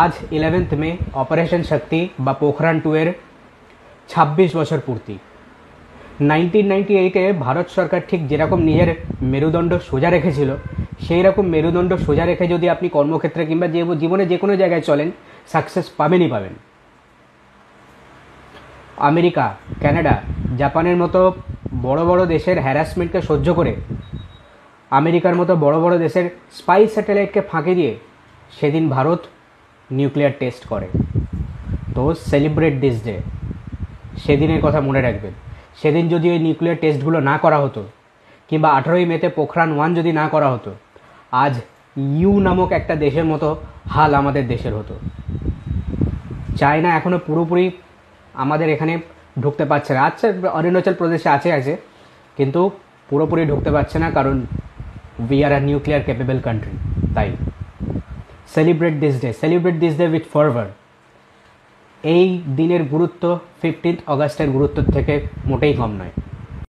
আজ 11th মে operation শক্তি বা পোখরান 2 এর 26 বছর পূর্তি। 1998-এ ভারত সরকার ঠিক যেরকম নিজের মেরুদণ্ড সোজা রেখেছিল, সেই রকম মেরুদণ্ড সোজা রেখে যদি আপনি কর্মক্ষেত্রে কিংবা জীবনে যে কোনো জায়গায় চলেন, সাকসেস পাবেনই পাবেন। আমেরিকা, কানাডা, জাপানের মতো বড় বড় দেশের হ্যারাসমেন্টকে সহ্য করে, আমেরিকার মতো বড় বড় দেশের স্পাই স্যাটেলাইটকে ফাঁকি দিয়ে সেদিন ভারত নিউক্লিয়ার টেস্ট করে। তো সেলিব্রেট দিস ডে, সেদিনের কথা মনে রাখবেন। সেদিন যদি ওই নিউক্লিয়ার টেস্টগুলো না করা হতো, কিংবা 18ই মেতে পোখরান 1 যদি না করা হতো, আজ ইউ নামক একটা দেশের মতো হাল আমাদের দেশের হতো। চায়না এখনও পুরোপুরি আমাদের এখানে ঢুকতে পারছে না। আচ্ছা, অরুণাচল প্রদেশে আছে, কিন্তু পুরোপুরি ঢুকতে পারছে না, কারণ we are a nuclear capable country. তাই celebrate this day with fervour. এই দিনের গুরুত্ব 15 অগাস্টের গুরুত্বের থেকে মোটেই কম নয়।